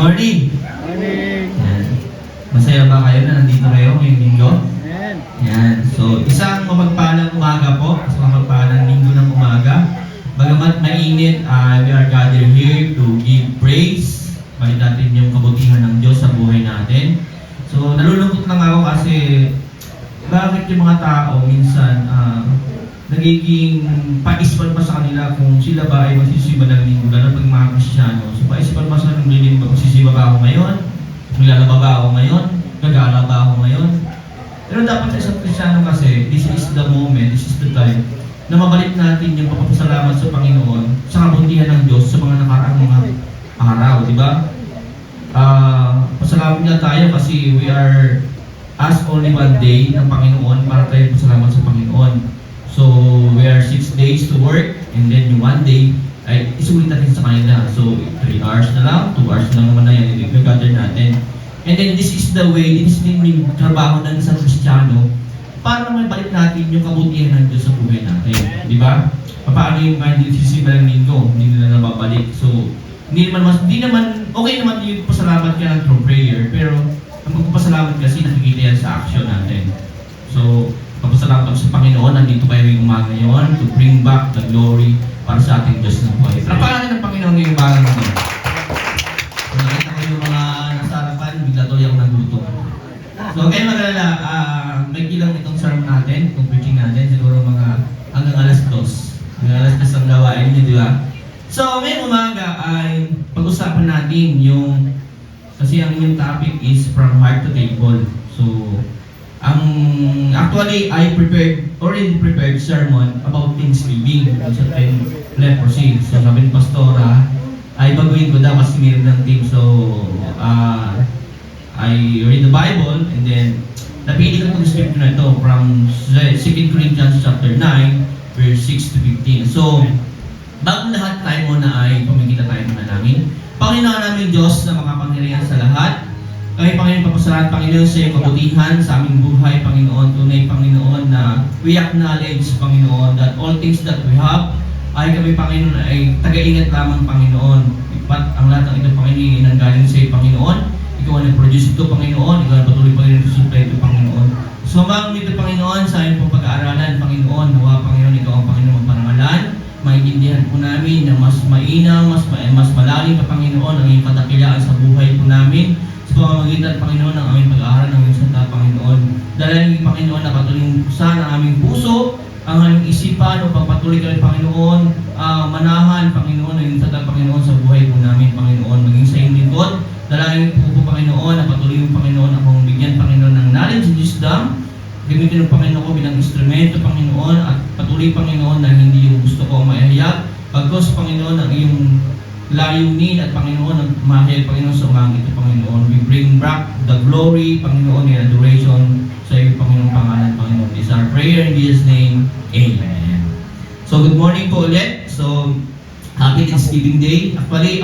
morning! Morning! Yan. Masaya ba kayo na nandito kayo ngayong linggo? Ayan. Yan. So, isang mapagpalang umaga po. Isang mapagpalang linggo ng umaga. Bagamat mainit, we are gathered here to give praise. Balik natin yung kabutihan ng Diyos sa buhay natin. So, nalulungkot lang ako kasi bakit yung mga tao minsan nagiging paispan pa sa kanila kung sila ba ay magsisiba ng linggo, lalo pag mga Kristyano. So, paispan pa sa kanila, magsisiba ba ako ngayon? Maglalaba ba ako ngayon? Gagala ba ako ngayon? Pero dapat sa isang Kristyano kasi, this is the moment, this is the time na mabalik natin yung papasalamat sa Panginoon sa kabutihan ng Diyos sa mga nakaraang mga araw, di ba? Pasalamat nga tayo kasi we are asked only one day ng Panginoon para tayo pasalamat sa Panginoon. So, we are 6 days to work and then yung 1 day ay isulit natin sa kanila. So, 3 hours na lang, 2 hours na lang naman na yan, i-gather natin. And then this is the way, this is yung trabaho ng isang Kristiyano para naman balik natin yung kabutihan ng Diyos sa buhay natin. Di ba? Paano yung kahit nagsisiba ng linggo, hindi nila nababalik. So, hindi naman, okay naman yung pasalamat ka ng through prayer, pero ang magpapasalamat kasi nakikita yan sa action natin. So, papasalamat ako sa Panginoon, nandito kayo ngayong umaga ngayon to bring back the glory para sa ating Diyos ng buhay. Trapahan natin ng Panginoon ngayong umaga ngayon. Nakita ko yung mga nasa harapan, bigla tuloy ako nagutom. So, kayo mag-alala, may kilang itong sermon natin, itong preaching natin, siguro mga hanggang alas 2. Hanggang alas 2 ang gawain niyo, di ba? So, ngayong umaga ay pag-usapan natin yung, kasi ang inyong topic is from heart to table. So, actually, I already prepared sermon about Thanksgiving sa 10 leprosy. So, sabi ni Pastora, ay baguhin ko daw kasi meron ng team. So, I read the Bible and then napili ko itong scripture na ito from 2 Corinthians chapter 9 verse 6 to 15. So, bago lahat tayo muna ay pumikita tayo muna namin. Panginoon namin Diyos na makapangyarihan sa lahat. Kami Panginoon papasalamat Panginoon sa iyong kabutihan sa aming buhay Panginoon. Tunay Panginoon na we acknowledge Panginoon that all things that we have ay kami Panginoon ay taga-ingat lamang Panginoon. Ipat ang lahat ng ito Panginoon ay nanggaling sa iyo Panginoon. Ikaw ang nag-produce ito Panginoon. Ikaw ang patuloy Panginoon to supply ito Panginoon. Sumang dito Panginoon sa iyong pong pag-aaralan Panginoon. Nawa Panginoon ikaw ang Panginoon magparangalan. Maintindihan po namin na mas mainam, mas malalim pa Panginoon ang iyong kadakilaan sa buhay po namin. Sa pamamagitan Panginoon ng aming pag-aaral ng iyong salita Panginoon. Dahil Panginoon na patuloy sana ang aming puso, ang aming isipan upang patuloy kami Panginoon, manahan Panginoon ng iyong salita Panginoon sa buhay po namin Panginoon. Maging sa iyong lingkod, dalangin po Panginoon na patuloy yung Panginoon akong bigyan Panginoon ng knowledge and wisdom. Gamitin ng Panginoon ko bilang instrumento Panginoon at patuloy Panginoon na hindi yung gusto ko maihayag. Pagkos Panginoon ang iyong layunin at Panginoon ang mahal Panginoon sa umaga ito Panginoon. We bring back the glory Panginoon and adoration sa iyo Panginoon pangalan Panginoon. This is our prayer in Jesus' name. Amen. So good morning po ulit. So happy Thanksgiving Day. Actually,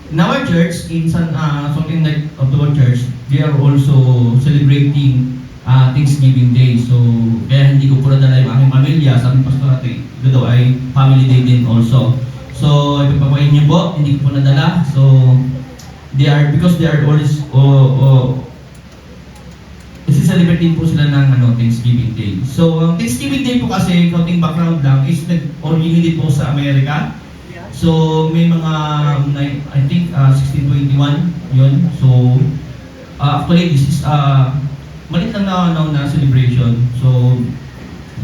in our church, in something like of the church, they are also celebrating Thanksgiving Day. So, kaya hindi ko po nadala yung aking pamilya. Sabi ng pastor natin, ito daw ay family day din also. So, ipapakain niyo po, hindi ko po nadala. So, because they are always, celebrating po sila ng Thanksgiving Day. So, ang Thanksgiving Day po kasi, counting background lang, is nag-originated po sa Amerika. So, may mga, I think, 1621, yun. So, actually, this is, malit lang na celebration. So,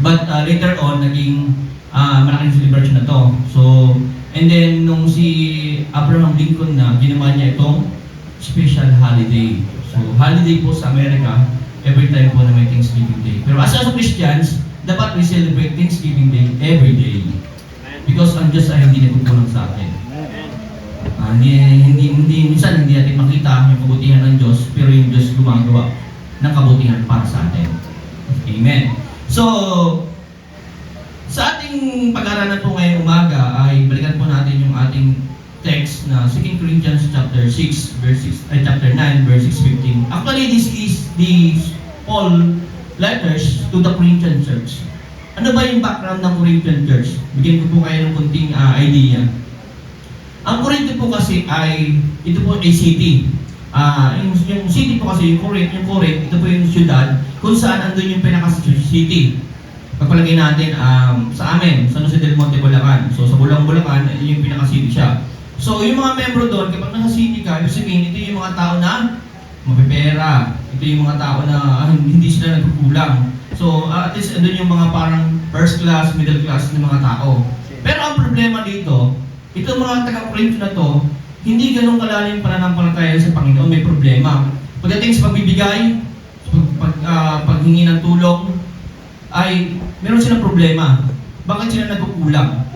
but later on, naging malaking celebration na to. So, and then, nung si Abraham Lincoln na, ginawa niya itong special holiday. So, holiday po sa Amerika, every time po na may Thanksgiving Day. Pero as Christians, dapat we celebrate Thanksgiving Day every day. Because ang Diyos ay hindi nagkukulang sa atin. Minsan hindi natin makita yung kabutihan ng Diyos, pero yung Diyos gumagawa ng kabutihan para sa atin. Amen. So, sa ating pag-aaralan po ngayong umaga ay balikan po natin yung ating text na 2 Corinthians chapter 6 verse 6 chapter 9 verse 6-15. Actually, this is the Paul letters to the Corinthian church. Ano ba yung background ng Corinthian church? Bigyan ko po kayo ng kunting idea. Ang Corinto po kasi ay, ito po ay city. Yung city po kasi, yung Corinth, ito po yung syudad kung saan andun yung pinaka-city. Pagpalagay natin sa amin, San Jose del Monte, Bulacan. So sa Bulacan, yung pinaka-city siya. So yung mga membro doon, kapag nasa city ka, ibig sabihin, ito yung mga tao na mapipera. Ito yung mga tao na hindi sila nagkukulang. So at least andun yung mga parang first class, middle class na mga tao. Pero ang problema dito, itong mga taga-Corinto na to, hindi ganun kalalim pananampalataya sa Panginoon, may problema. Pagdating sa pagbibigay, paghingi ng tulong, ay meron silang problema. Bakit sila nagkukulang?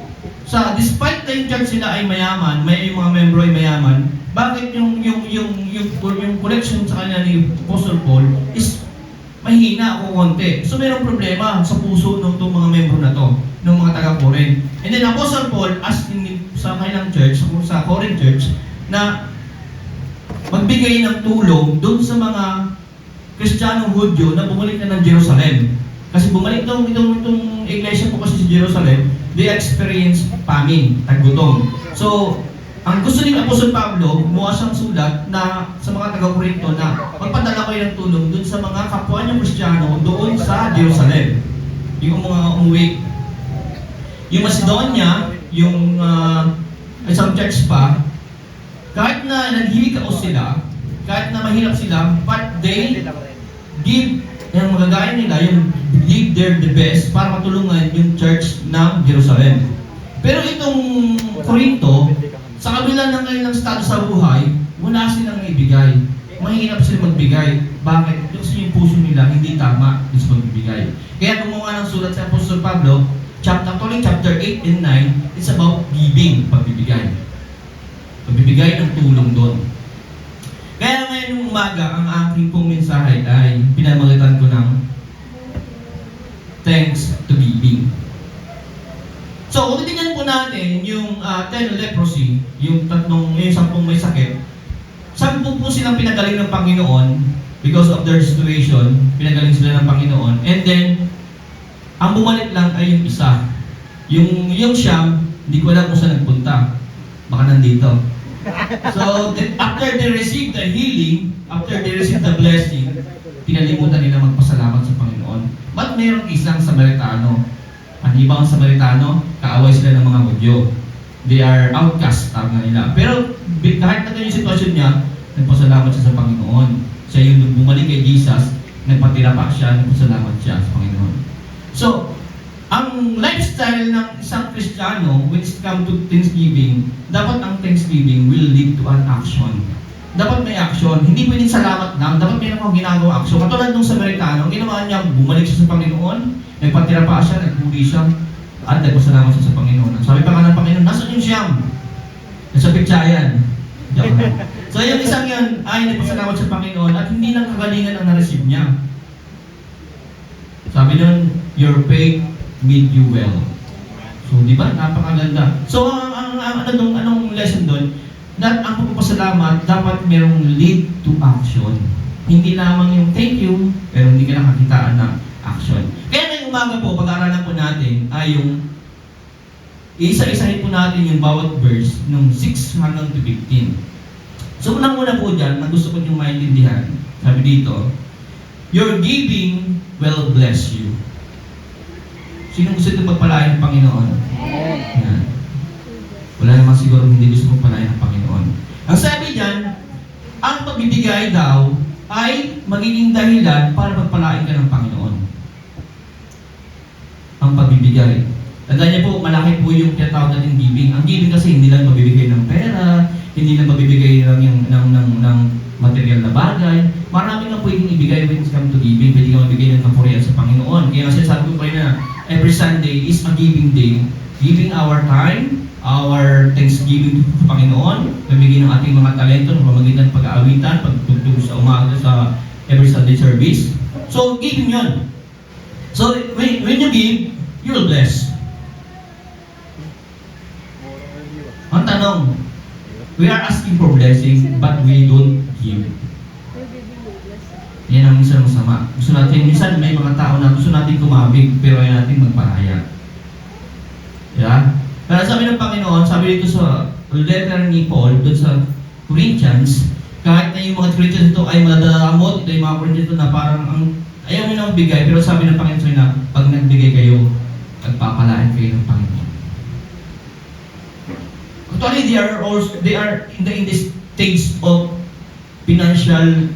Despite na yung church sila ay mayaman, yung mga membro ay mayaman, bakit yung collection sa kanya ni Apostle Paul is mahina o konti? So mayroong problema sa puso ng mga membro na to, ng mga taga-Corinth. And then Apostle Paul asked sa kanilang church, sa Corinth church, na magbigay ng tulong doon sa mga Kristiyanong Hudyo na bumalik na ng Jerusalem. Kasi bumalik itong iglesia po kasi sa Jerusalem, they experience famine, taggutom. So, ang gusto ni Apostol Pablo, gumawa siyang sulat na sa mga taga-Corinto na magpadala kayo ng tulong doon sa mga kapwa niyang Kristiyano doon sa Jerusalem. Yung mga umuwi. Yung Macedonia, yung isang church pa, kahit na naghihikaos sila, kahit na mahirap sila, but they give, yung magagaya nila, yung give their the best para matulungan yung church ng Jerusalem. Pero itong Corinto, sa kabila ng kanilang status sa buhay, wala silang ibigay. Mahirap sila magbigay. Bakit? Kasi yung puso nila hindi tama sa magbibigay. Kaya gumawa ng sulat sa Apostol Pablo, chapter 8 and 9, it's about giving, pagbibigay. Pagbibigay ng tulong doon. Kaya ngayong umaga, ang aking pong mensahe ay pinamagatan ko ng thanks to giving. So, kung titignan po natin yung 10 leprosy, yung 10 may sakit, 10 po silang pinagaling ng Panginoon because of their situation, pinagaling sila ng Panginoon. And then, ang bumalik lang ay yung isa. Yung siyam, hindi ko alam kung saan nagpunta. Baka nandito. So, after they received the healing, after they received the blessing, pinalimutan nila magpasalamat sa Panginoon. But mayroong isang Samaritano. Ang ibang Samaritano, kaaway sila ng mga Hudyo. They are outcast, tawag na nila. Pero kahit na yung sitwasyon niya, nagpasalamat siya sa Panginoon. Siya yung bumalik kay Jesus, nagpatira pa siya, nagpasalamat siya sa Panginoon. So, ang lifestyle ng isang Kristiyano when it comes to Thanksgiving, dapat ang Thanksgiving will lead to an action. Dapat may action. Hindi pwedeng salamat lang. Dapat may nakang ginagawa action. Katulad ng Samaritano, ang ginawa niya, bumalik siya sa Panginoon, nagpatira pa siya, nagpuli siya, at nagpasalamat siya sa Panginoon. Sabi pa nga ng Panginoon, nasaan yung siyam? Nasa pitsayan. So yung isang yan ay nagpasalamat sa Panginoon at hindi lang kagalingan ang na-receive niya. Sabi nun, your faith made you well. So, di ba? Napakaganda. So, anong lesson doon? That ang pagpapasalamat, dapat merong lead to action. Hindi lamang yung thank you, pero hindi ka nakakitaan ng action. Kaya ngayong umaga po, pag-aaralan po natin ay yung isa-isahin po natin yung bawat verse ng 6 hanggang 15. So, unang-una po dyan, na gusto ko niyong maintindihan, sabi dito, your giving will bless you. Sino gusto ito magpalain ng Panginoon? Yan. Wala naman siguro hindi gusto magpalain ng Panginoon. Ang sabi diyan, ang pagbibigay daw ay magiging dahilan para magpalain ka ng Panginoon. Ang pagbibigay. Tandaan niyo po, malaki po yung tinatawag natin giving. Ang giving kasi hindi lang mabibigay ng pera, hindi lang mabibigay ng material na bagay. Marami nga pwedeng ibigay when it comes to giving. Pwede ka mabigay ng kapurihan sa Panginoon. Kaya kasi sabi ko kayo na every Sunday is a giving day. Giving our time, our thanksgiving to Panginoon, mabigay ng ating mga talento, pamamagitan ng pag-aawitan, pagtugtog sa umaga sa every Sunday service. So, giving yun. So, when you give, you will bless. Ang tanong, we are asking for blessing, but we don't give. Yan ang minsan masama. Gusto natin, minsan may mga tao na gusto natin kumabig, pero ayaw natin magparaya. Yeah? Pero sabi ng Panginoon, sabi dito sa letter ni Paul doon sa Corinthians, kahit na yung mga Corinthians ito ay madadamot, ito yung mga Corinthians ito na parang ayaw nyo na magbigay, pero sabi ng Panginoon na pag nagbigay kayo, pagpapalaan kayo ng Panginoon. Actually, they are in this stage of financial,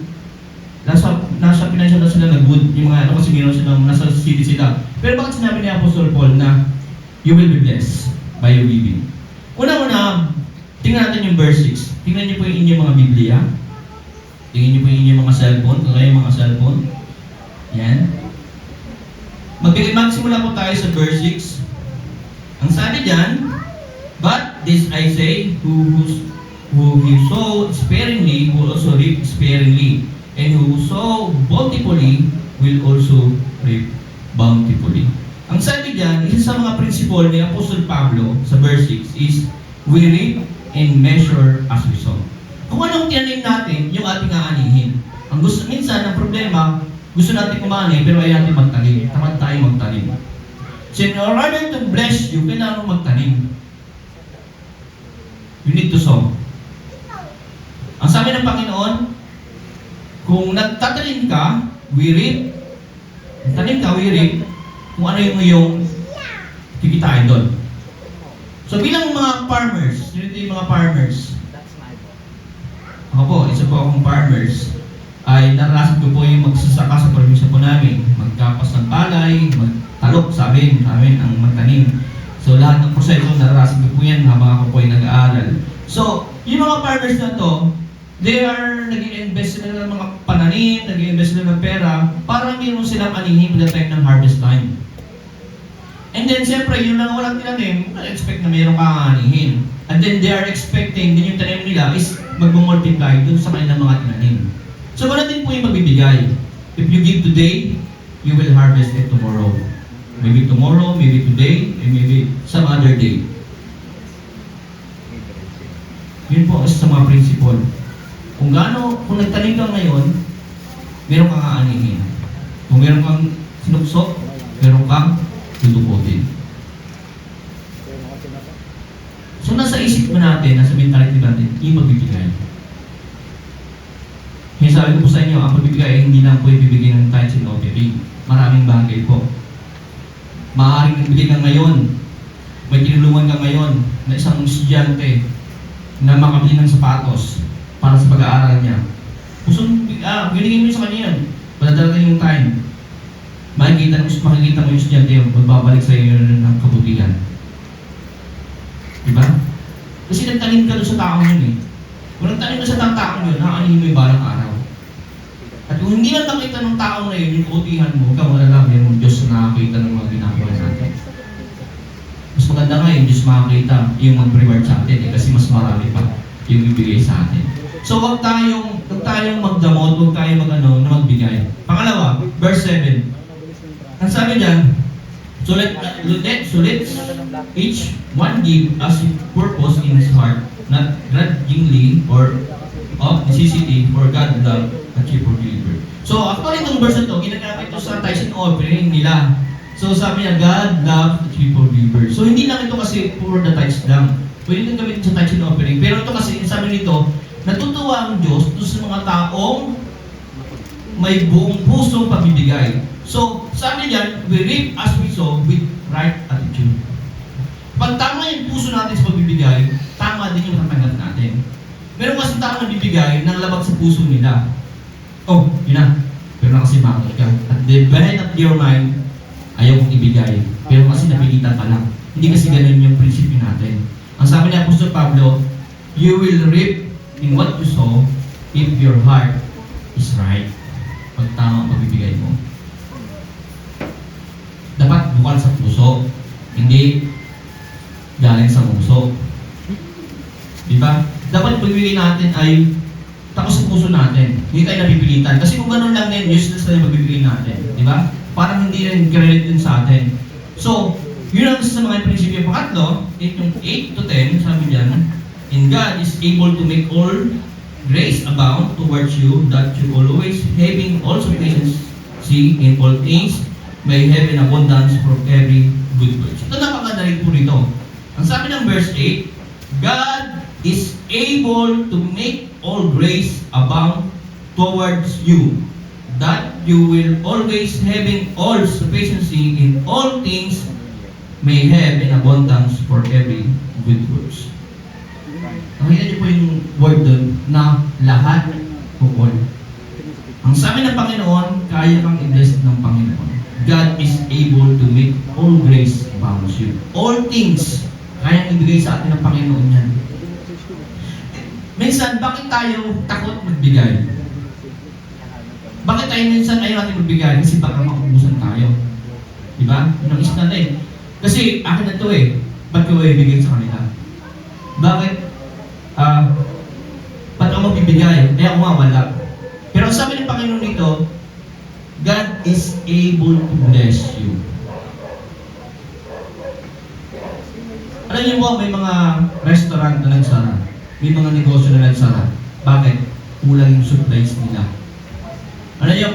nasa financial na sila na good, yung mga kasi meron sila, nasa city sila. Pero bakit sinabi ni Apostle Paul na you will be blessed by your giving? Una-una, tingnan natin yung verse 6. Tingnan niyo po yung inyong mga Biblia. Tingnan niyo po yung inyong mga cellphone, kung kayo mga cellphone. Yan. Magsimula po tayo sa verse 6. Ang sabi dyan, but this I say, who he sow sparingly will also reap sparingly, and who sow bountifully will also reap bountifully. Ang sabi dyan, isa sa mga principle ni Apostle Pablo sa verse 6 is, we reap and measure as we sow. Kung anong tinanim natin, yung ating aanihin. Ang gusto, minsan, ang problema, gusto natin kumani, pero ayaw natin magtanim. Tamad tayo magtanim. So in order to bless you, kailangan mo magtanim. You need to sow. Ang sabi ng Panginoon, kung nagtatanim ka, we reap. Tanim ka, we reap. Kung ano yung iyong kikitain doon. So bilang mga farmers, yun yung mga farmers. Ako po, isa po akong farmers, ay naranasan ko po yung magsasaka sa probinsya po namin. Magkapas ng palay, magtalok sa amin ang magtanim. So lahat ng proseso, naranasan ko po yan habang ako po ay nag-aaral. So, yung mga farmers na to, they are nag-i-invest sila ng mga pananim, nag-i-invest sila ng pera, para mayroon silang anihin at the time ng harvest time. And then, siyempre, yun lang walang tinanim, expect na mayroong kakanihin. And then, they are expecting, din yung tanim nila is mag-multiply dun sa kanilang mga tinanim. So, wala din po yung magbibigay. If you give today, you will harvest it tomorrow. Maybe tomorrow, maybe today, and maybe some other day. Yun po sa mga principle. Kung nagtanim ka ngayon, meron kang aanihin. Kung meron kang sinuksok, meron kang tutuputin. So nasa isip mo natin, nasa mentality natin, yung magbibigay. Kaya sabi ko po sa inyo, ang pagbibigay ay hindi lang po ibibigay ng tithes and offering. Maraming bagay po. Maaaring nagbigay ka ngayon, may tinulungan ka ngayon na isang estudyante na makabili ng sapatos para sa pag-aaral niya. Binigay mo sa kanya yan. Madadala yung time. Makikita mo yung estudyante yung magbabalik sa iyo ng kabutihan. Diba? Kasi nagtanim ka doon sa taong yun eh. Kung nagtanim ka sa taong yun, nakakanin mo yung balang araw. At kung hindi lang nakita ng taong na yun, yung kabutihan mo, huwag kang malalaman yung Diyos na nakakita ng mga ginagawa natin. Mas maganda nga yung Diyos makakita yung mag-reward sa atin eh, kasi mas marami pa yung ibigay sa atin. So huwag tayong magdamot, huwag tayong na magbigay. Pangalawa, verse 7. Ang sabi dyan, so let each one give as purpose in his heart, not grudgingly or of necessity, for God love a cheerful giver. So actually itong verse na ito, ginagamit ito sa tithes and offering nila. So sabi niya, God loves a cheerful giver. So hindi lang ito kasi for the tithes lang. Pwede itong gamitin sa tithes and offering. Pero ito kasi, sabi nito, natutuwa ang Diyos doon sa mga taong may buong pusong pagbibigay. So, sabi niyan, we reap as we sow with right attitude. Pag tama yung puso natin sa pagbibigay, tama din yung matatanggap natin. Meron kasi tao na bibigay ng labag sa puso nila. Oh, yun na. Pero na kasi makakit ka. At the behind of your mind, ayaw kong ibigay. Pero kasi napilitan ka lang. Hindi kasi ganun yung prinsipyo natin. Ang sabi ni Apostol Pablo, you will reap in what you sow if your heart is right. Pag tama ang pagbibigay mo. Dapat bukal sa puso, hindi galing sa puso. Diba? Dapat pagbibigay natin ay tapos sa puso natin. Hindi tayo napipilitan. Kasi kung gano'n lang din, useless na yung pagbibigay natin. Diba? Parang hindi rin credit din sa atin. So, yun ang sa mga prinsipyo. Pangatlo, 8 to 10, sabi diyan, and God is able to make all grace abound towards you, that you always having all sufficiency in all things, may have an abundance for every good work. Ito napakadali po rito. Ang sabi ng verse 8, God is able to make all grace abound towards you, that you will always having all sufficiency in all things may have in abundance for every good works. Nakita niyo po yung word doon na lahat o all. Ang sabi ng Panginoon, kaya kang i-bless ng Panginoon. God is able to make all grace abound you. All things, kayang ibigay sa atin ng Panginoon yan. Minsan, bakit tayo takot magbigay? Bakit tayo minsan ayaw natin magbigay? Kasi baka maubusan tayo. Diba? Yun ang isa na eh. Kasi akin na to eh. Ba't ko ibigay sa kanila? Bakit? Ba't ako magbibigay? Eh ako nga wala. Pero ang sabi ng Panginoon dito, God is able to bless you. Alam niyo po, may mga restaurant na nagsara. May mga negosyo na nagsara. Bakit? Kulang yung supplies nila. Alam niyo,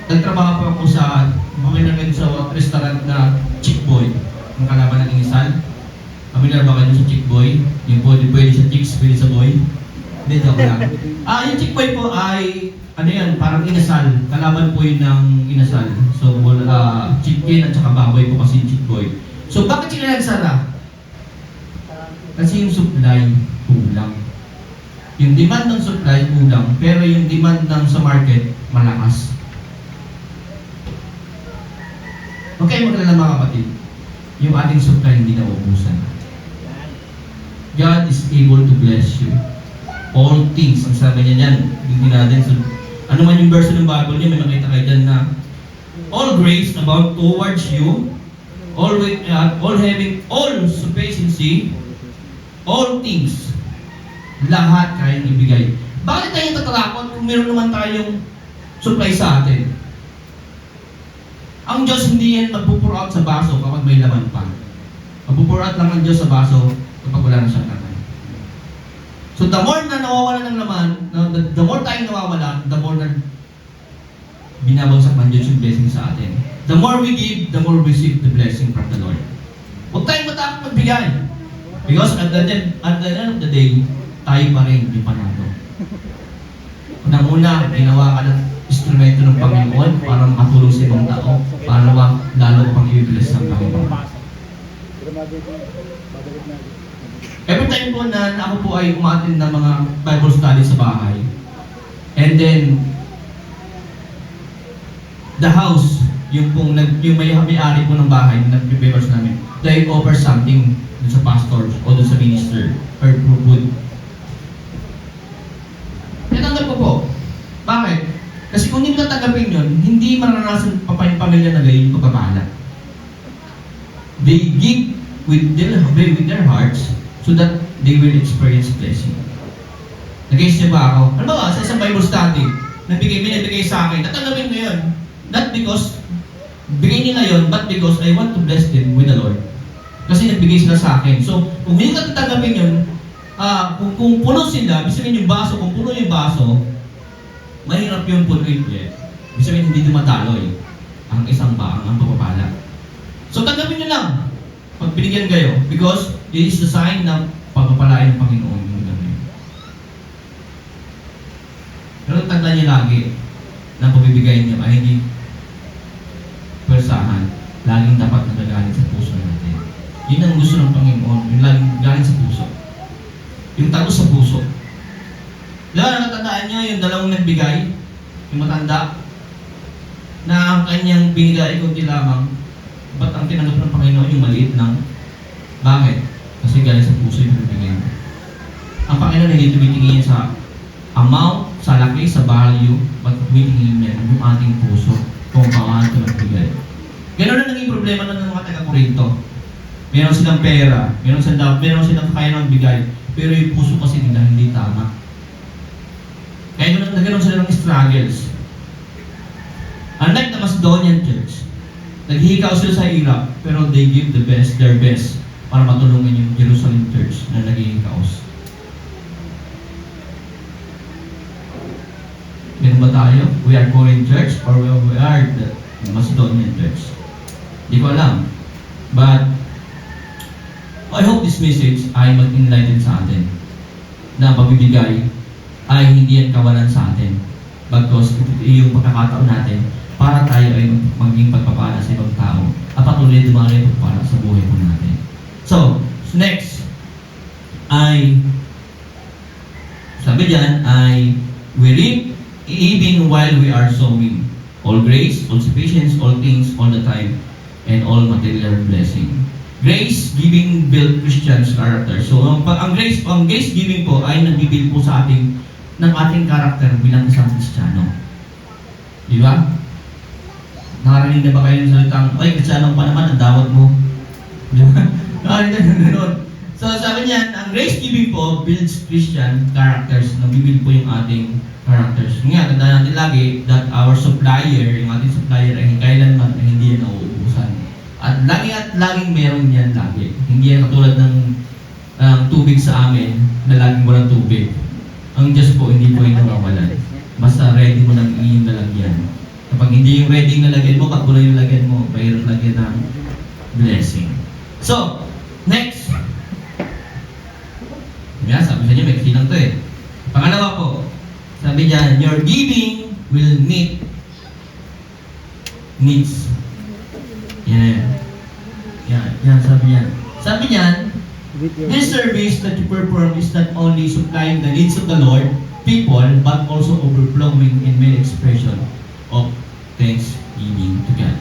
nagtrabaho po ako sa restaurant na Chick Boy. Ang kalaban ng Inisal. Familiar ba kayo sa Chick Boy? Yung pwede sa chicks, pwede sa boy? Hindi, joke lang. Yung Chick Boy po ay, parang Inasal. Kalaban po yun ng Inasal. So, chicken at saka baboy po kasi Chick Boy. So, bakit sila nagsara? Kasi yung supply kulang. Yung demand ng supply kulang, pero yung demand ng sa market malakas. Okay, maglala mga kapatid. Yung ating supply hindi nauubusan. God is able to bless you. All things, ang sabi niya yan, hindi natin. So, ano man yung verse ng Bible niya, may makita kayo dyan na all grace about towards you, all having all sufficiency, all things, lahat kayang ibigay. Bakit tayo natatakot kung meron naman tayong supply sa atin? Ang Diyos hindi yan magpupur out sa baso kapag may laman pa. Magpupur out lang ang Diyos sa baso kapag wala na siyang laman. So the more na nawawala ng laman, the more tayong nawawala, the more na binabagsak ng Diyos yung blessing sa atin. The more we give, the more we receive the blessing from the Lord. Huwag tayong matakot magbigay. Because at the end of the day, tayo pa rin yung panalo. Unang-una, ginawa ka ng instrumento ng Panginoon para makatulong sa ibang tao, para lalo pang i-bless ng Panginoon. Every time po na ako po ay umatin ng mga Bible study sa bahay, and then, the house, yung may-ari po ng bahay, nag-papers namin, they offer something dun sa pastor o dun sa minister or food. Natanggap ko po. Bakit? Kasi kung hindi mo tatanggapin yun, hindi maranasan pa yung pamilya na gayon yung pagpapala. They give with their hearts so that they will experience blessing. Nag-guess niyo ba ako? Ano ba? Sa isang Bible study, binibigay sa akin, tatanggapin ko yun. Not because, bigay nila yun, but because I want to bless them with the Lord. Kasi nagbigay sila sa akin. So, kung hindi ka tatanggapin yun, kung puno sila, ibig sabihin yung baso, kung puno yung baso, mahirap yun punuin ulit. Ibig sabihin hindi dumadaloy ang isang ang pagpapala. So tanggapin nyo lang pag binigyan kayo because it is the sign na pagpapalain ng Panginoon yung gano'n. Pero tandaan nyo lagi na pagbibigay nyo ay hindi persahan. Laging dapat nagagaling sa puso natin. Yun ang gusto ng Panginoon, yung laging galing sa puso. Yung tagos sa puso. Diba, natatandaan nyo yung dalawang nagbigay, yung matanda, na ang kanyang binigay kunti lamang, ba't ang tinanggap ng Panginoon yung maliit lang? Bakit? Kasi galing sa puso yung binigay mo. Ang Panginoon hindi tumitingin sa amount, sa laki, sa value, ba't tumitingin niya yung ating puso kung paano ito nagbigay. Ganoon na naging problema ng mga taga-Korinto. Meron silang pera, meron silang kaya ng bigay, pero yung puso kasi nila hindi tama. Kaya nagkaroon sila ng struggles. Unlike the Macedonian church, naghihikaw sila sa hirap, pero they give their best para matulungan yung Jerusalem church na naghihikaos. Ganun ba tayo? We are Corinth church or we are the Macedonian church? Hindi ko alam. But, I hope this message ay mag-enlighten sa atin na pagbibigay ay hindi yan kawalan sa atin. Bagkus yung pagkakataon natin para tayo ay maging pagpapala sa ibang tao at patuloy dumari pagpapala sa buhay po natin. So, next ay sabi diyan ay we reap even while we are sowing. All grace, all sufficiency, all things, all the time, and all material blessing. Grace giving build Christian's character. So, ang grace giving po ay nagbibuild po sa ating ng ating character bilang isang Kristiyano. Di ba? Nakarinig na ba kayo ng salitang, ay, Kristiyano pa naman, ang dawat mo. Di ba? Nakarinig na gano'n. So, sabi niyan, ang grace giving po builds Christian characters. Nagbibuild po yung ating characters. Nga, tandaan natin lagi that our supplier, yung ating supplier ay kailanman ay hindi yan nauubusan. At laging meron yan lagi. Hindi yan katulad ng tubig sa amin na laging walang tubig. Ang Diyos po, hindi po yung nawawalan. Basta ready mo ng iyong lalagyan. Kapag hindi yung ready yung lalagyan mo, pagkulang yung lalagyan mo, mayroon lagyan ng blessing. So, next. Yan, sabi sa inyo, may kasi lang to eh. Pangalawa po, sabi niya, your giving will meet needs. Yan. Yan, sabi niya. Sabi niya, this service that you perform is not only supplying the needs of the Lord, people, but also overflowing in many expression of thanksgiving to God.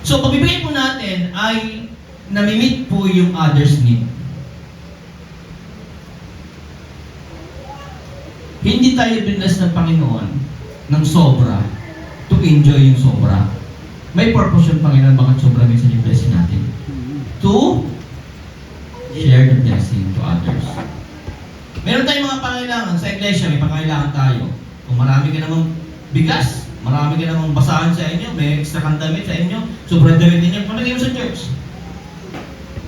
So, pabibigay po natin ay namimit po yung others' need. Hindi tayo binlas ng Panginoon ng sobra to enjoy yung sobra. May purpose yung Panginoon bakit sobra minsan yung blessing natin. To share the blessing to others. Meron tayong mga pangailangan sa iglesia, may pangailangan tayo. Kung marami ka namang bigas, marami ka namang basahan sa inyo, may extra kang damit sa inyo, sobrang damit ninyo, pamigay mo sa church.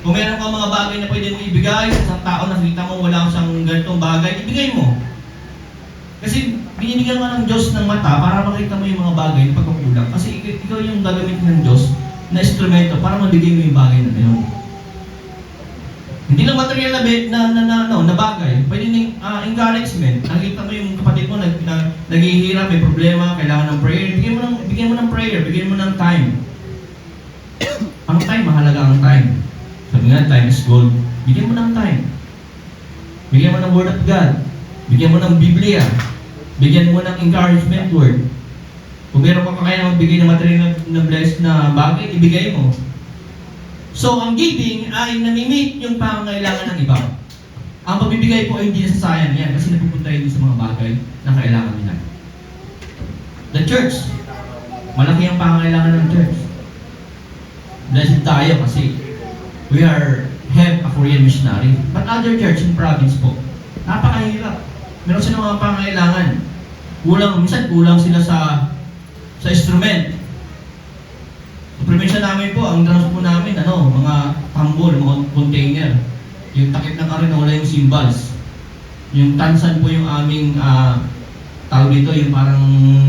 Kung meron ka mga bagay na pwede mo ibigay sa isang tao na nakita mo wala siyang ganitong bagay, ibigay mo. Kasi binibigyan ka ng Diyos ng mata para makita mo yung mga bagay na pagkukulang. Kasi ikaw yung gagamitin ng Diyos na instrumento para mabigay mo yung bagay na yun. Hindi lang material na bagay. Pwede ng encouragement. Nakita mo yung kapatid mo naghihirap, may problema, kailangan ng prayer. Bigyan mo ng prayer, bigyan mo ng time. Ang time, mahalaga ang time. Sabi nga, time is gold. Bigyan mo ng time. Bigyan mo ng Word of God. Bigyan mo ng Biblia. Bigyan mo ng encouragement word. Kung meron ka kaya magbigay ng material na blessed na bagay, ibigay mo. So, ang giving ay namimit yung pangangailangan ng iba. Ang pagbibigay po ay hindi nasasayang yan kasi napupunta yun sa mga bagay na kailangan nila. The church, malaki ang pangangailangan ng church. Blessed tayo kasi we have a Korean missionary. But other church in province po, napakahirap. Meron silang mga pangangailangan. Minsan kulang sila sa instrument. Sa probinsya namin po, ang drums po namin, mga tambol, mga container. Yung takip ng karinola, yung cymbals. Yung tansan po yung aming, tawag dito, yung parang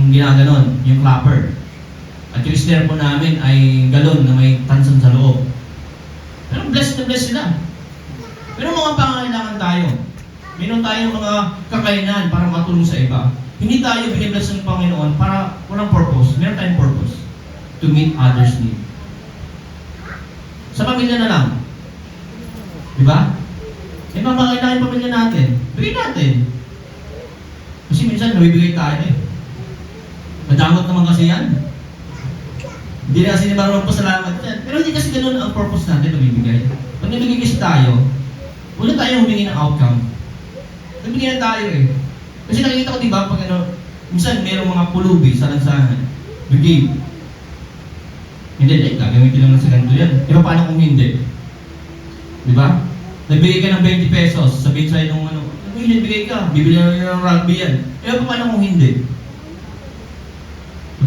ginaganon, yung clapper. At yung snare po namin ay galon na may tansan sa loob. Pero blessed na blessed sila. Pero mga pangangailangan tayo. Meron tayong mga kakainan para matulong sa iba. Hindi tayo binibless ng Panginoon para walang purpose. Meron tayong purpose. To meet others' need. Sa pamilya na lang. Diba? May mga kailangan yung pamilya natin. Bigay natin. Kasi minsan nabibigay tayo eh. Madamot naman kasi yan. Hindi na kasi marunong pasalamat yan. Pero hindi kasi ganun ang purpose natin nabibigay. Pag nabigay kasi tayo, wala tayong humingi ng outcome. Nabigyan tayo eh. Kasi nakikita ko diba, pag minsan mayroong mga pulubi sa lansangan. Bigay. Hindi, gagamitin lang sa ganito yan. Diba paano kung hindi? Diba? Nagbigay ka ng 20 pesos, sabihin sa'yo nung bigay ka, bibili na ng rugby yan. Diba paano kung hindi?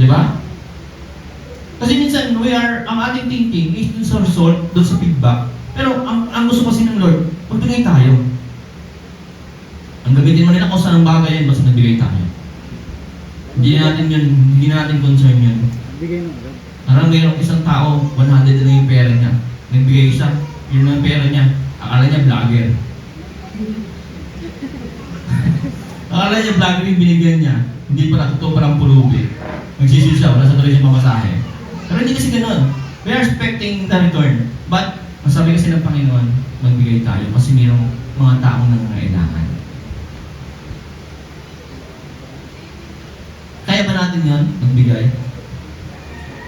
Diba? Kasi minsan, ang ating thinking is dun sa result, dun sa feedback. Pero ang gusto kasi ng Lord, magbigay tayo. Ang gamitin mo nila kung saan ang bagay yan, basta nagbigay tayo. Hindi natin concern yun. Bigay mo agad. Parang mayroong isang tao, 100 na yung pera niya. Nagbigay siya, Yun ang pera niya. Akala niya vlogger. Akala niya vlogger yung binigyan niya. Hindi pala, totoo parang pulubi. Magsisil siya, wala sa tuloy siya mamasahe. Pero hindi kasi ganoon. We are expecting the return. But, ang sabi kasi ng Panginoon, magbigay tayo kasi mayroong mga taong nangangailangan. Kaya ba natin yun? Magbigay?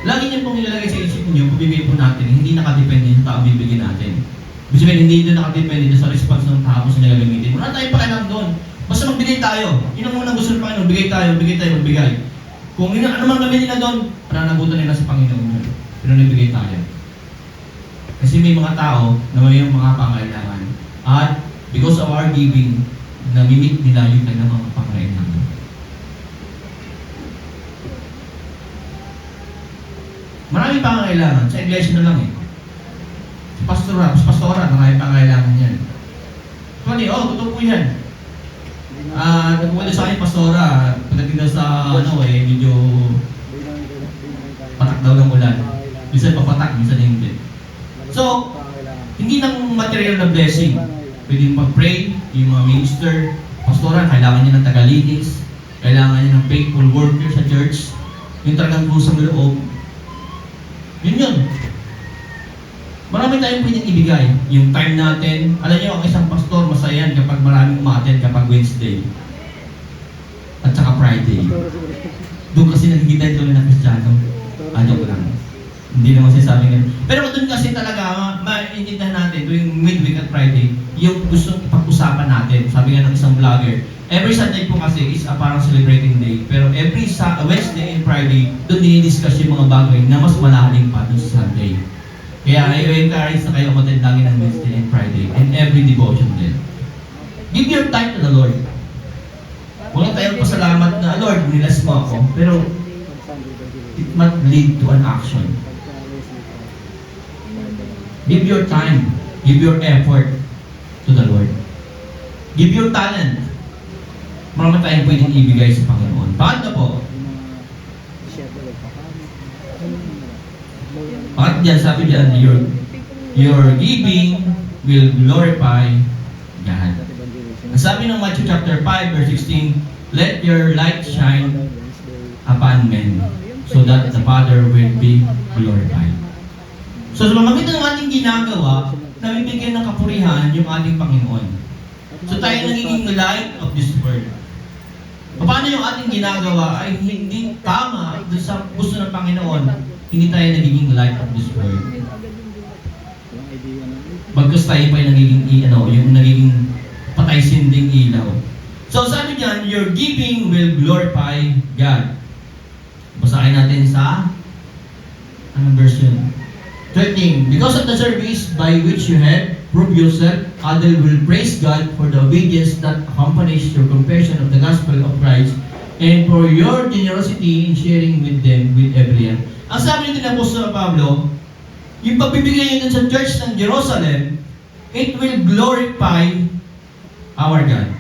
Lagi niyo pong ilalagay sa isip niyo, pabibigay po natin, hindi nakadepende yung taong bibigyan natin. Ibig sabihin, hindi ito nakadepende sa response ng tao kung saan gagamitin. Wala tayong pakialam doon. Basta magbigay tayo. Yun ang muna gusto ng Panginoon, bigay tayo, magbigay. Kung ano man gawin nila doon, pananagutan nila sa Panginoon. Pero nagbigay tayo. Kasi may mga tao na may mga pangailangan. At because of our giving, namimit nila yung kanilang mga pangailangan. Maraming pangailangan. Sa iglesia na lang eh. Sa pastora, maraming pangailangan yan. Funny, totoo po yan. Nagpupunta sa akin, pastora, pagdating daw sa, medyo patak daw ng ulan. Minsan papatak, minsan hindi. So, hindi lang material na blessing. Pwede mag-pray, yung mga minister, pastora, kailangan niya ng tagalinis, kailangan niya ng faithful worker sa church, yung talagang kusang loob. Yun. Marami tayong pwedeng ibigay. Yung time natin, alam niyo, ang isang pastor, masayan kapag maraming umaten kapag Wednesday. At saka Friday. Doon kasi nakikita ito ng Kristiyano. Joke lang. Hindi naman sinasabi nga. Pero doon kasi talaga, maintindihan natin, tuwing midweek at Friday, yung gustong ipag-usapan natin. Sabi nga ng isang vlogger, every Sunday po kasi is a parang celebrating day. Pero every Wednesday and Friday, doon dinidiscuss yung mga bagay na mas malalim pa doon sa Sunday. Kaya I-encourage na kayo umattend lagi ng Wednesday and Friday and every devotion din. Give your time to the Lord. Huwag tayong pasalamat na, Lord, nilas mo ako. Pero it might lead to an action. Give your time. Give your effort to the Lord. Give your talent. Marami tayong pwedeng ibigay sa Panginoon. Bakit na po? Bakit dyan? Sabi dyan, your giving will glorify God. Ang sabi ng Matthew chapter 5 verse 16, let your light shine upon men so that the Father will be glorified. So sa pamamagitan ng ating ginagawa, nabibigyan ng kapurihan yung ating Panginoon. So tayo nagiging light of this world. Paano yung ating ginagawa ay hindi tama doon sa gusto ng Panginoon, hindi tayo nagiging light of this world. Bagkus tayo pa yung nagiging, yung nagiging patay sinding ilaw. So sabi niyan, your giving will glorify God. Basahin natin sa anong version? 13. Because of the service by which you have proved yourself, others will praise God for the obedience that accompanies your confession of the gospel of Christ and for your generosity in sharing with them with everyone. Ang sabi nito ng Apostol Pablo, yung pagbibigay nyo sa church ng Jerusalem, it will glorify our God.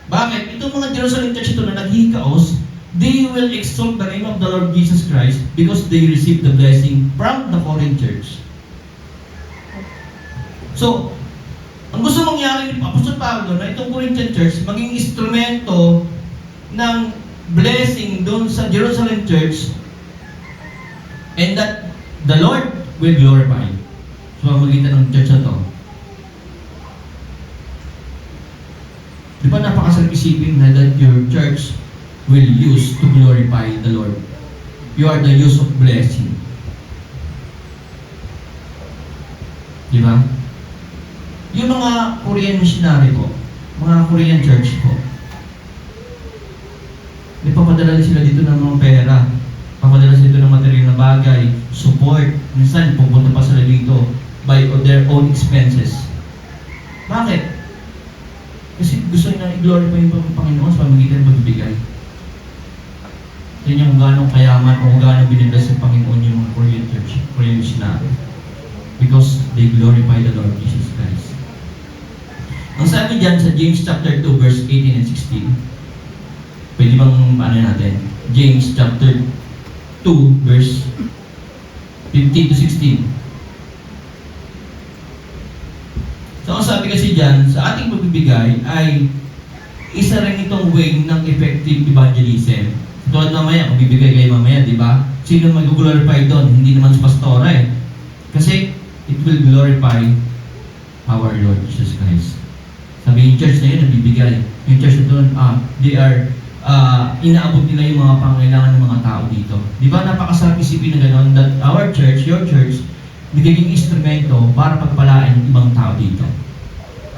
Bakit? Itong mga Jerusalem church ito na naghihikaos, they will exalt the name of the Lord Jesus Christ because they receive the blessing from the foreign church. So, ang gusto mangyari ni Apostol Pablo na itong Corinthian church maging instrumento ng blessing doon sa Jerusalem church and that the Lord will glorify. So, magitan ng church na to. Di ba napakasarap isipin na that your church will use to glorify the Lord? You are the use of blessing. Di ba? Yung mga Korean missionary po, mga Korean church po, may papadala sila dito ng mga pera, papadala sila dito ng material na bagay, support. Minsan, pupunta pa sila dito by their own expenses. Bakit? Kasi gusto nila i-glorify yung Panginoon sa pamamagitan ng pagbibigay. Yan yung gano'ng kayaman o gano'ng binibless ng Panginoon yung mga Korean church, Korean missionary. Because they glorify the Lord Jesus Christ. Ang sabi dyan sa James chapter 2 verse 18 and 16, pwede bang natin? James chapter 2 verse 15 to 16. So ang sabi kasi dyan, sa ating pagbibigay ay isa rin itong way ng effective evangelism. Tulad mamaya, kung bibigay kayo mamaya, di ba? Sino mag-glorify doon? Hindi naman sa pastora eh. Kasi it will glorify our Lord Jesus Christ. Sabi yung church na yun, nabibigay. Yung church na doon, they are, inaabot nila yung mga pangailangan ng mga tao dito. Di ba napakasarap isipin na gano'n that our church, your church, nagiging instrumento para pagpalain yung ibang tao dito.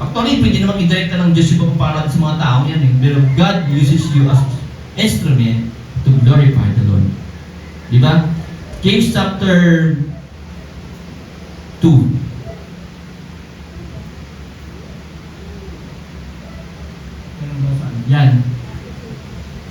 Actually, pwede naman i-direct ka ng Diyos yung pagpapala sa mga tao yan eh. Pero God uses you as instrument to glorify the Lord. Di ba? James chapter 2. Yan.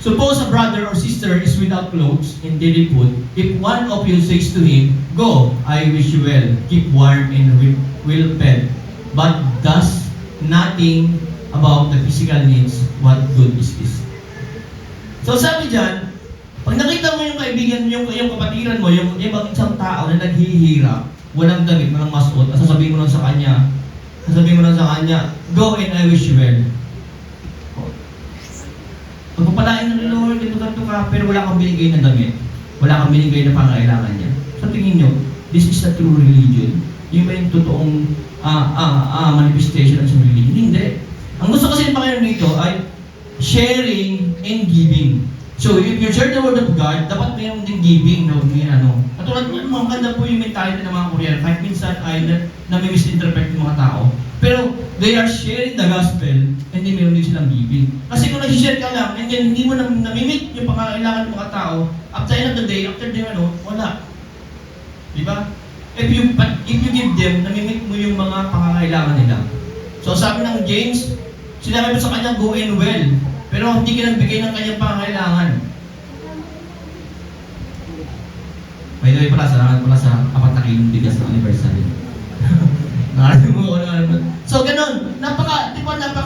Suppose a brother or sister is without clothes and daily food. If one of you says to him, "Go, I wish you well, keep warm and well fed," but does nothing about the physical needs, what good is this? So sabi dyan, pag nakita mo yung kaibigan, yung kapatiran mo, yung ibang isang tao na naghihirap, walang damit, walang masuot, sasabihin mo lang sa kanya, "Go and I wish you well." Pagpapalain ng Lord, ganito ka, pero wala kang binigay na damit. Wala kang binigay na pangailangan niya. Sa tingin nyo, this is a true religion? Yung ba yung totoong manifestation ng isang religion? Hindi. Ang gusto kasi ng Panginoon dito ay sharing and giving. So, if you share the word of God, dapat mayroon din giving, no? Katulad mo, maganda po yung mentality ng mga Korean. Kahit minsan ay nami-misinterpret ng mga tao. Pero, they are sharing the gospel and then mayroon din silang giving. Kasi kung nag-share ka lang, and then hindi mo namimit yung pangangailangan ng mga tao, at the end of the day, after them, wala. Diba? If you give them, namimit mo yung mga pangangailangan nila. So, sabi ng James, sinabi mo sa kanya, "Go and well." Pero hindi ka nagbigay ng kanyang pangangailangan. By the way pala, salamat pala sa 4 na kilong bigas ng anniversary. So ganun, napakagandang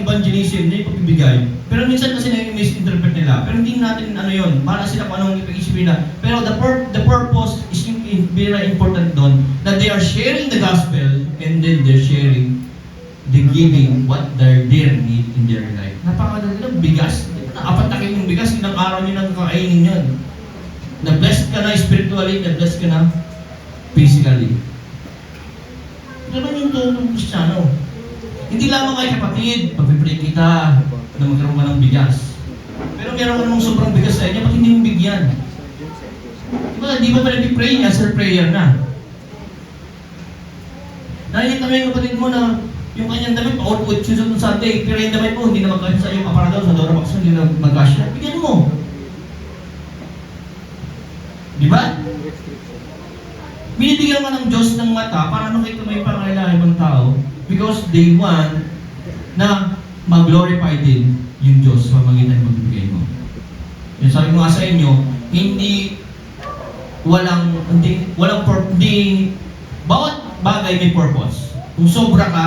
evangelism na ipagbibigay. Pero minsan kasi na-misinterpret nila. Pero hindi natin yun, para sila kung anong ipag-isipin nila. Pero the purpose is very important doon, that they are sharing the gospel and then they're sharing the giving what their need in their life. Napakaganda, bigas. 4 na kilong bigas, ilang araw nyo nang kakainin yun. Na-blessed ka na spiritually, na-blessed ka na physically. Naman yung totoong Kristiyano. Hindi lamang kay kapatid, pag-pray kita na magkaroon ka ng bigas. Pero meron ka namang sobrang bigas sa inyo, ba't hindi mo bigyan? Di ba nag-pray niya, sir prayer na? Nakikita mo yung kapatid mo na yung kanyang damit, pa-output susunod ng Sunday, pero yung damit mo, hindi na magkasya sa iyong aparador, sa Dora Box, hindi na magkasya. Bigyan mo. Di ba? Binibigyan ka ng Diyos ng mata para makita mo yung pangailangan ng tao because they want na mag-glorify din yung Diyos sa pamagitan ng pagbibigay mo. Yung sabi ko nga sa inyo, bawat bagay may purpose. Kung sobra ka,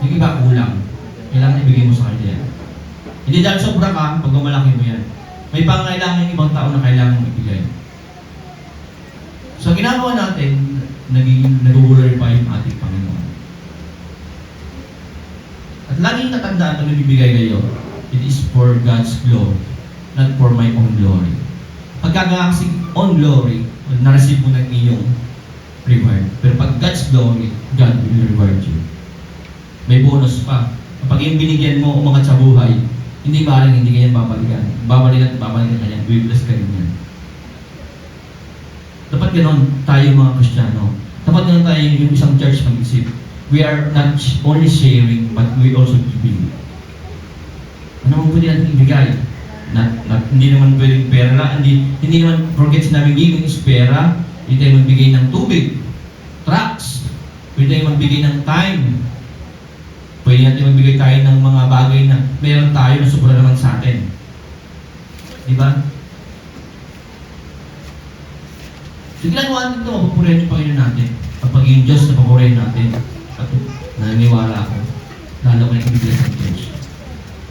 yung iba kulang. Kailangan ibigay mo sa kanya yan. Hindi dahil sobra ka, pag malaki mo yan. May pangailangan yung ibang tao na kailangan mo ibigay. So, ginagawa natin, nag-glorify yung ating Panginoon. At laging natandaan na nabibigay kayo, it is for God's glory, not for my own glory. Pagkagawa kasi own glory, na-receive mo ng iyong reward. Pero pag God's glory, God will reward you. May bonus pa. Kapag yung binigyan mo umangat sa buhay, hindi maaaring hindi kanya babalikan. Babalikan ka niya. Bless ka rin yan. Dapat ganoon tayo mga Kristiyano. Dapat ganoon tayo yung isang church mag-isip. We are not only sharing, but we also giving. Ano mo pwede natin ibigay? Hindi naman pwedeng pera. Hindi naman forget sinabi giving is pera. Hindi tayo magbigay ng tubig, trucks. Pwede tayo magbigay ng time. Pwede natin magbigay tayo ng mga bagay na meron tayo na sobra naman sa atin. Di ba? So, ginagawa natin ito, mapapurihan yung Panginoon natin. Kapag yung Diyos na papurihan natin, at naniniwala ako, lalo ko yung i-bless ng church.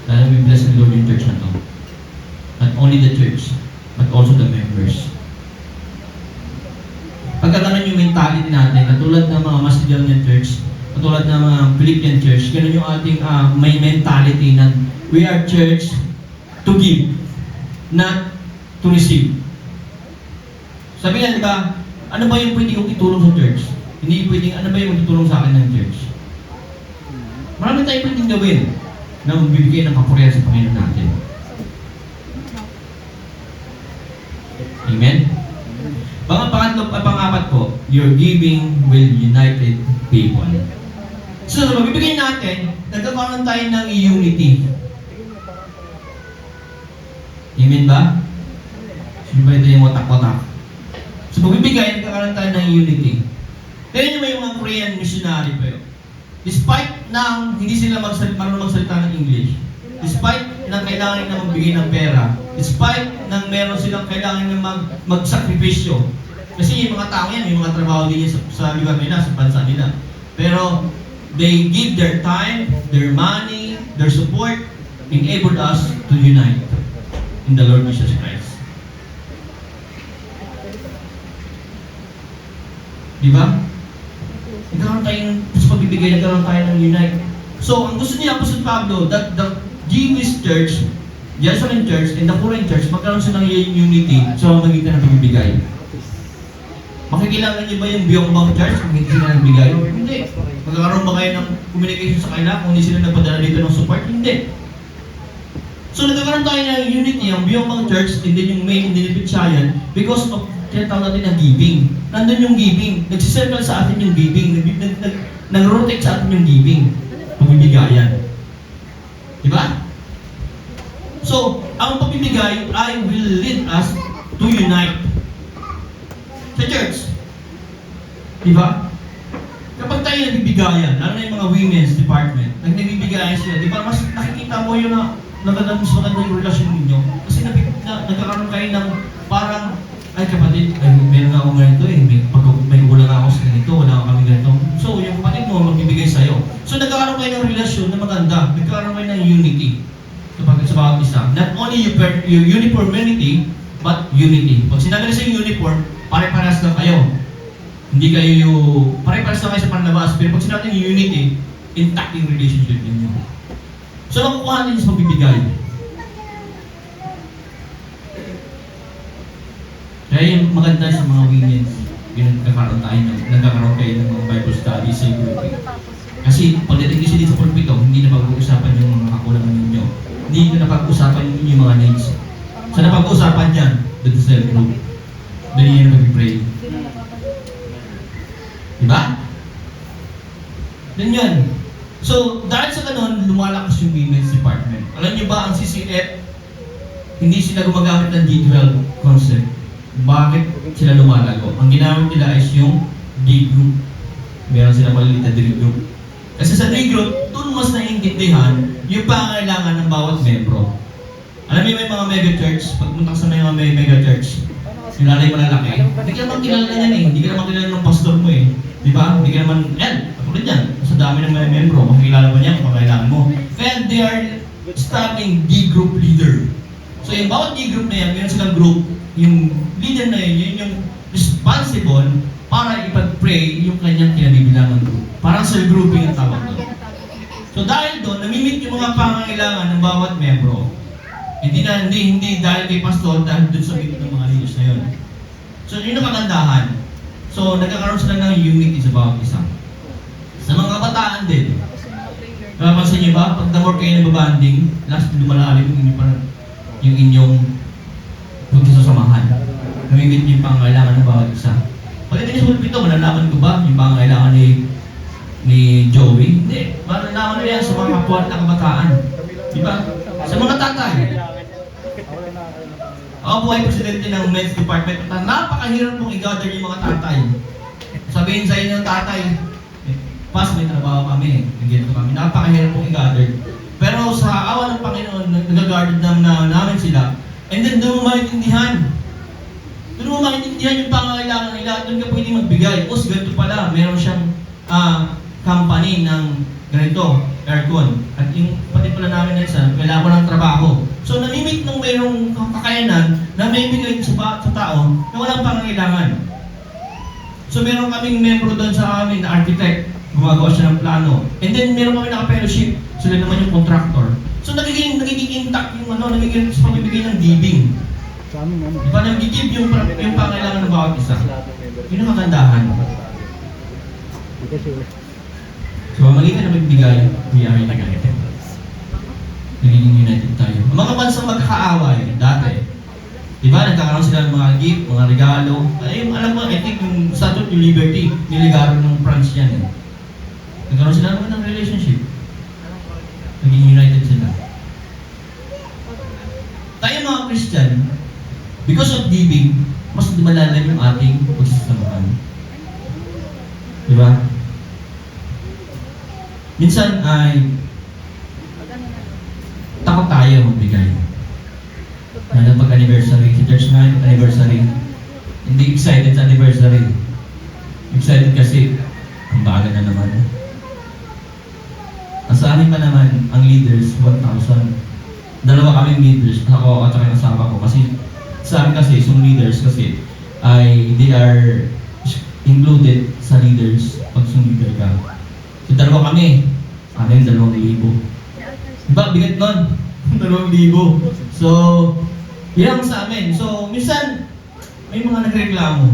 Lalo ko i-bless ng Lord yung church na to. Not only the church, but also the members. Pagka ganun yung mentality natin, katulad ng mga Macedonian church, katulad ng mga Philippian church, ganun yung ating may mentality na we are church to give, not to receive. Sabi nga, di ba, ano ba yung pwede kong itulong sa church? Hindi pwedeng, ano ba yung magtutulong sa akin ng church? Marami tayong pwedeng gawin na magbibigay ng kapurihan sa Panginoon natin. Amen? Pang-apat po, your giving will united people. So, sa magbibigay natin, nagkakaroon tayo ng unity. Amen ba? Sino ba ito yung watak-watak? So, magbibigay, nagkakaroon tayo ng unity. Kaya nyo may mga Korean missionary pa yun. Despite na hindi sila marunong magsalita ng English, despite na kailangan na magbigay ng pera, despite na meron silang kailangan na magsakripisyo, kasi yung mga tao yan, may mga trabaho din yan sa lugar nila, sa bansa nila. Pero, they give their time, their money, their support, enabled us to unite in the Lord Jesus Christ. Di ba? Nagkaroon tayo sa pagbibigay, nagkaroon tayo ng unite. So, ang gusto niya, Apostol Pablo, that the Jewish church, Jerusalem church, and the Korean church, magkaroon sila ng unity sa magitan ng pagbibigay. Makikilala niyo ba yung Byongbang Church kung hindi sila nagbigay? Hindi. Magkakaroon ba kayo ng communication sa kanila kung hindi sila nagpadala dito ng support? Hindi. So, nagkakaroon tayo ng unity, ang Byongbang Church, and then yung main beneficiary, because of tinatawag natin na giving. Nandun yung giving. Nagsisircle sa atin yung giving. Nag-rotate sa atin yung giving. Pagbibigayan. Diba? So, ang pagbibigay ay will lead us to unite sa church. Diba? Kapag tayo nagbibigayan, lalo na yung mga women's department, nagbibigayan sila, di ba mas nakikita mo yun na mas maganda yung relasyon ninyo. Kasi nagkakaroon kayo ng parang, ay kapatid, ay meron nga ako ganito eh, may kulang ako sa ganito, wala ako kami ganito. So, yung kapatid mo, magbibigay sa'yo. So, nagkakaroon kayo ng relasyon na maganda, nagkakaroon kayo ng unity sa bawat isa. Not only your uniformity, but unity. Pag sinabi na sa uniform, pare-paras lang kayo. Hindi kayo yung, pare-paras lang kayo sa panlabas, pero pag sinabi ng unity, intact yung relationship ninyo. So, makukuha natin sa pagbibigay. Kaya yung maganda sa mga women, nagkakaroon kayo ng mga Bible studies sa grouping. Kasi pagdating nyo dito sa pulpito, hindi na pag-uusapan yung mga kakulangan ninyo. Hindi na napag-uusapan yung mga needs. So napag-uusapan yan, doon sa cell group. Doon yun na mag-pray. Diba? Doon yun. So, dahil sa ganun, lumalakas yung women's department. Alam nyo ba, ang CCF, hindi sila gumagamit ng D12 concept. Bakit sila lumalago? Ang ginamit nila is yung D group. Meron sila maliliit na D group. Kasi sa D group, doon mas naiintindihan yung pangailangan ng bawat membro. Alam niyo may mga mega church, pagpunta sa mga mega church, yung lalay malalaki, hindi ka naman kilala yan eh. Hindi ka naman kilala ng pastor mo eh. Di ba? Hindi ka naman, yan, katulad yan. Sa dami ng mga membro, makikilala mo niya kung kailangan mo. Kaya they are starting D group leader. So yung bawat D group na yan, meron silang group, yung leader na yun yung responsible para ipag-pray yung kanyang kinabibilangan group. Parang cell grouping ang tawag doon. So dahil doon, namimit yung mga pangangailangan ng bawat membro. Hindi dahil kay pastor, dahil doon sa meeting ng mga leaders na yun. So yun ang kagandahan. So nagkakaroon sila ng unity sa bawat isa. Sa mga kabataan din, napapansin niyo ba, pag the-more kayo nababanding, last lumalalim yung inyong pagsasamahan. Namimit niyo yung pangangailangan ng bawat isa. Pag ito yung pulpito, malalaman ko ba yung pangangailangan ni Joey? Hindi. Malalaman na yan sa mga kapwa na kabataan. Di ba? Sa mga tatay. Ako po ay presidente ng men's department. Napakahirap mong i-gather yung mga tatay. Sabihin sa inyo ng tatay, pas may trabaho kami, nag-get kami. Napakahirap mong i-gather. Pero sa awa ng Panginoon, nag-guard namin sila. And then doon mo maintindihan. Doon mo maintindihan yung pangangailangan nila. Doon ka pwede magbigay. Tapos ganito pala, meron siyang company ng ganito, aircon. At yung pati pala namin na isa, kailangan ko ng trabaho. So namimit nung mayroong kakayanan na may bigay sa tao na walang pangangailangan. So meron kaming membro doon sa amin na architect, gumagawa siya ng plano. And then meron kami naka-fellowship, sila naman yung contractor. So nagiging intact yung nagiging sa pagbibigay ng giving. Di ba nag-give yung pangailangan ng bawat isa? Yun ang kagandahan. So mali ka na magbigay, biyaya na ganito. Nagiging united tayo. Ang mga bansang magkakaaway, dati, di ba, nagkakaroon sila ng mga gift, mga regalo. Ay, alam mo, I think yung Statue of Liberty, niligaro ng France yan. Nagkaroon sila naman ng relationship. Naging united sila. Tayo mga Christian, because of giving, mas malalim yung ating pagsasamahan. Di ba? Minsan ay takot tayo magbigay. Lalo pag anniversary, si Church na anniversary, hindi excited sa anniversary. Excited kasi, ang baga na naman. Sa amin pa naman, ang leaders, 1,000. Dalawa kaming leaders, ako at saka yung asawa ko. Kasi sa amin kasi, yung leaders kasi, they are included sa leaders pag leader ka. So dalawa kami, sa amin 2,000. Diba, bigat nun? 2,000. So, yan sa amin. So, minsan, may mga nagreklamo.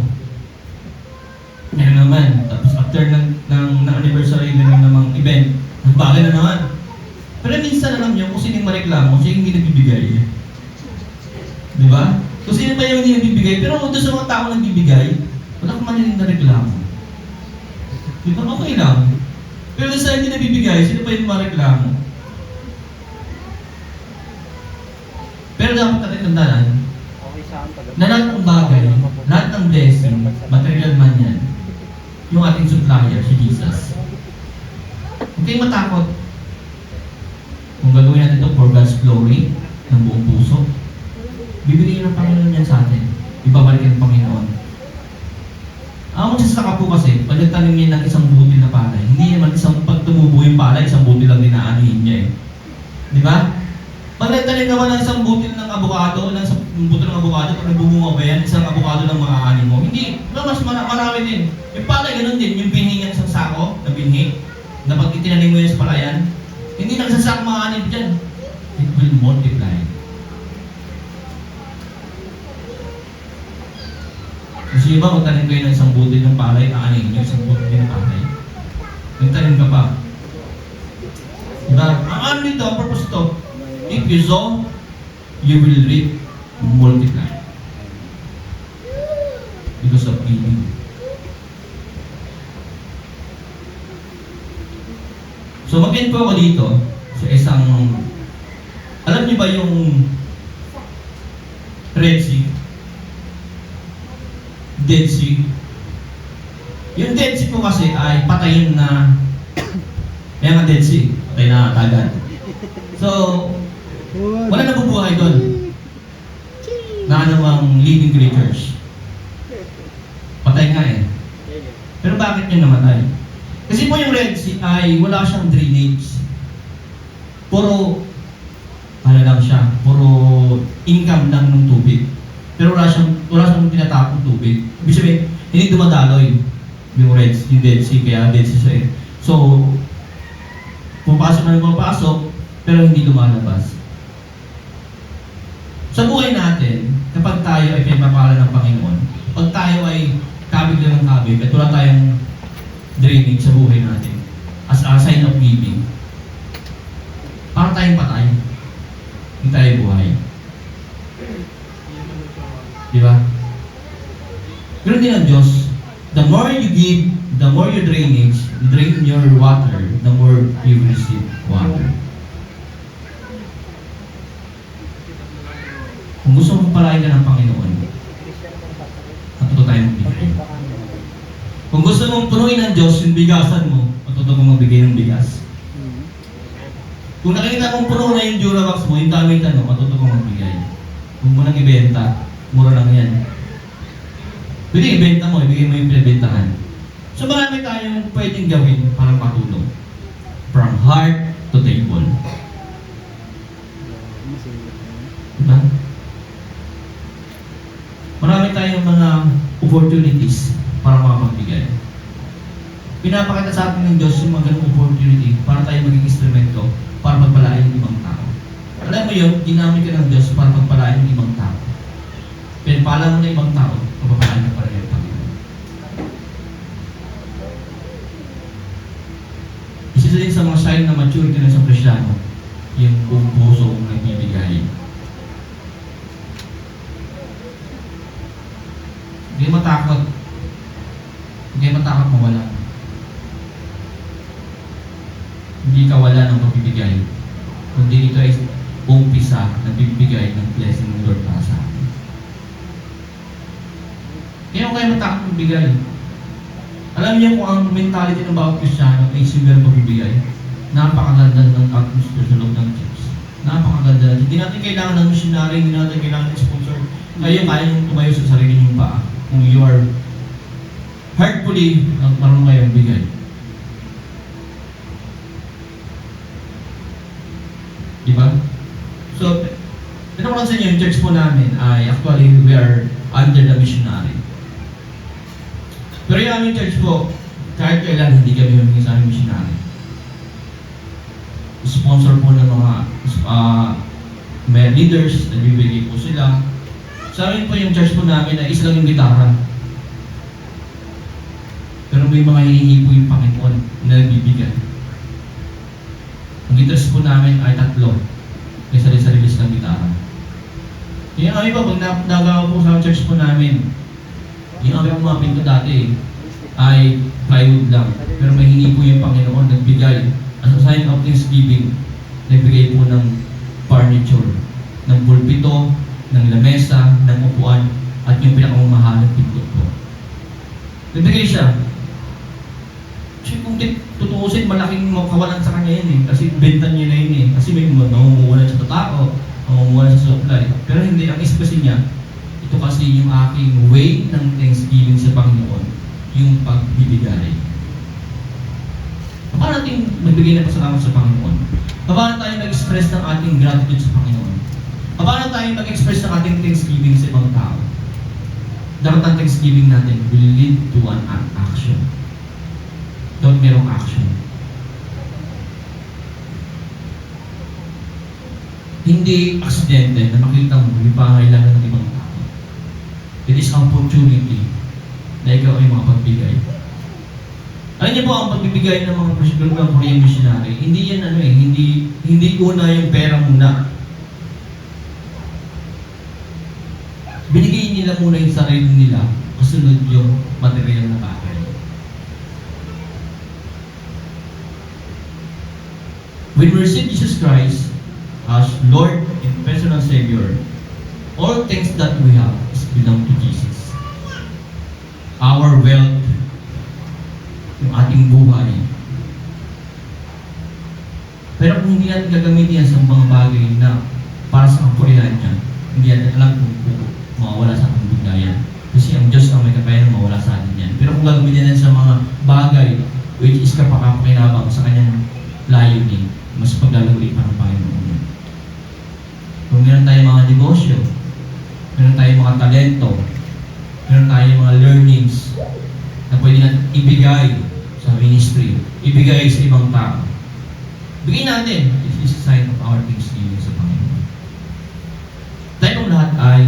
Meron naman. Tapos after ng anniversary, meron namang event. Nagbagay na naman. Pero minsan alam nyo, kung sino yung mareklamo, siya yung hindi nagbibigay. Diba? Kung sino pa yung hindi nagbibigay, pero kung doon sa mga tao nagbibigay, wala kang maniling na reklamo. Diba? Okay lang. Pero sa hindi nabibigay, sino pa yung mareklamo? Pero dapat natin tandaan na lahat ng bagay, lahat ng blessing, material man yan, yung ating supplier, si Jesus. Huwag kayong matakot. Kung gagawin natin ito for God's glory, ng buong puso, bibigyan ng Panginoon yan sa atin. Ibabalik ng Panginoon. Ang magsasaka po kasi, pag nagtanim niya ng isang butil na palay, hindi naman pag tumubo yung palay, isang butil lang dinaanihin niya eh. Di ba? Pag nagtanim naman ng isang butil ng abukado, pag nagbubunga ba yan, isang abukado ng mga ani mo, hindi, mas marami din. Yung palay, ganun din, yung binhi yan sa sako, na binhi, na pag itinanim mo yan sa palayan, hindi nagsasak mga ani dyan. It will multiply. Kasi ba, magtanim kayo ng isang butil ng palay, aanihin nyo isang butil ng palay. Nagtanim ka pa. Diba? Ang ano nito, ang purpose ito, if you sow, you will reap multiply. Because of giving. So mag-end po ako dito sa isang, alam niyo ba yung Red Sea? Dead Sea? Yung Dead Sea po kasi ay patayin na, kaya nga Dead Sea, patay na dagat. So, wala na bubuhay doon na anumang living creatures. Patay nga eh. Pero bakit yun namatay? Kasi po yung Red Sea ay wala siyang drainage. Puro, ano lang siya, puro income lang ng tubig. Pero wala siyang tinatapong tubig. Ibig sabihin, hindi dumadaloy yung Dead Sea, kaya Dead Sea siya eh. So, pumapasok na pumapasok, pero hindi lumalabas. Sa buhay natin, kapag tayo ay pinapakalan ng Panginoon, pag tayo ay kabig lang ng kabig, at wala tayong drainage sa buhay natin, as a sign of giving, para tayong patay, hindi tayo buhay. Di ba? Ganun din ang Diyos. The more you give, the more you drain your water, the more you receive water. Kung gusto mong palain ka ng Panginoon, matuto tayo magbigay. Kung gusto mong punuin ng Diyos yung bigasan mo, matuto kong magbigay ng bigas. Kung nakikita mong puno na yung Durabox mo, yung gamitan mo, matuto kong magbigay. Huwag mo nang ibenta, mura lang yan. Pwede ibenta mo, ibigay mo yung pinabentahan. So marami tayong pwedeng gawin para matulong. From heart to table. Diba? Marami tayong mga opportunities para makapagbigay. pinapakita sa atin ng Diyos yung mga ganung opportunity para tayo maging instrumento para pagpalain yung ibang tao. Alam mo yun, ginamit ka ng Diyos para pagpalain yung ibang tao. Pero pala mo na ibang tao, pagpapalain ka para yung Panginoon. Isa din sa mga sign na mature ka na sa Kristyano, yung buong puso kong nagbibigay. Hindi matakot. Hindi matakot mawala. Hindi ka wala ng pagbibigay. Kundi ito ay umpisa na bibigay ng blessing ng Lord para sa atin. Kaya kayo matakot magbigay. Alam niyo kung ang mentality ng bawat Kristyano ay similar pagbibigay. Napakaganda ng atmosphere sa loob ng church. Napakaganda. Hindi natin kailangan ng missionary, hindi natin kailangan ng sponsor. Kayo kaya niyong tumayo sa sarili niyong paa. Kung you are heartfully marunong kayong bigay. Diba? So, pinako lang sa inyo, yung church po namin ay actually we are under the missionary. Pero yung aming church po, kahit kailan hindi kami humingi sa aming missionary. Sponsor po ng mga may leaders, nagbibigay po sila. Sa amin po yung church po namin ay isa lang yung gitara. Pero may mga hinihingi po yung Panginoon na nagbibigay. Ang guitars po namin ay 3. May sarili-sarili silang gitara. Yung kami po, pag nagawa po sa church po namin, yung aming mga pinto dati ay plywood lang. Pero may hingi po yung Panginoon, nagbigay. As a sign of thanksgiving, nagbigay po ng furniture, ng pulpito, ng lamesa, ng upuan, at yung pinakamamahal ng pinto po. Nagbigay siya. Kasi kung tutuusin, malaking makawalan sa kanya yun eh. Kasi benta niya na yun eh. Kasi may namumuwalan sa tao, namumuwalan sa supply. Pero hindi, ang isip kasi niya, ito kasi yung aking way ng thanksgiving sa Panginoon, yung pagbibigay. Paano natin magbigay ng pasalamat sa Panginoon? Paano tayo mag-express ng ating gratitude sa Panginoon? Paano tayo mag-express ng ating thanksgiving sa ibang tao? Dapat ang thanksgiving natin will lead to an action. Dapat merong action. Hindi aksidente na makita mo yung pangailangan ng ibang tao. It is opportunity na ikaw ay makapagbigay. Alam niyo po, ang pagbibigay ng mga presidente ng Korean missionary, hindi yan hindi una yung pera muna. Binigay nila muna yung sarili nila, kasunod yung material na bagay. When we receive Jesus Christ as Lord and personal Savior, all things that we have is belong to Jesus. Our wealth, yung ating buhay. Pero kung hindi natin gagamitin yan sa mga bagay na para sa kapurihan niya, hindi natin alam kung mawawala sa ating biglayan. Kasi ang Diyos ang may kakayahan na mawala sa atin yan. Pero kung gagamitin yan sa mga bagay which is kapakapakinabang sa kanyang layunin, mas paglalaguli pa ng Panginoon yan. Kung meron tayong mga negosyo, meron tayong mga talento, meron tayong mga learnings na pwede natin ibigay sa ministry, ibigay sa ibang tao. Bigay natin. This is a sign of our thanksgiving sa Panginoon. Tayo lahat ay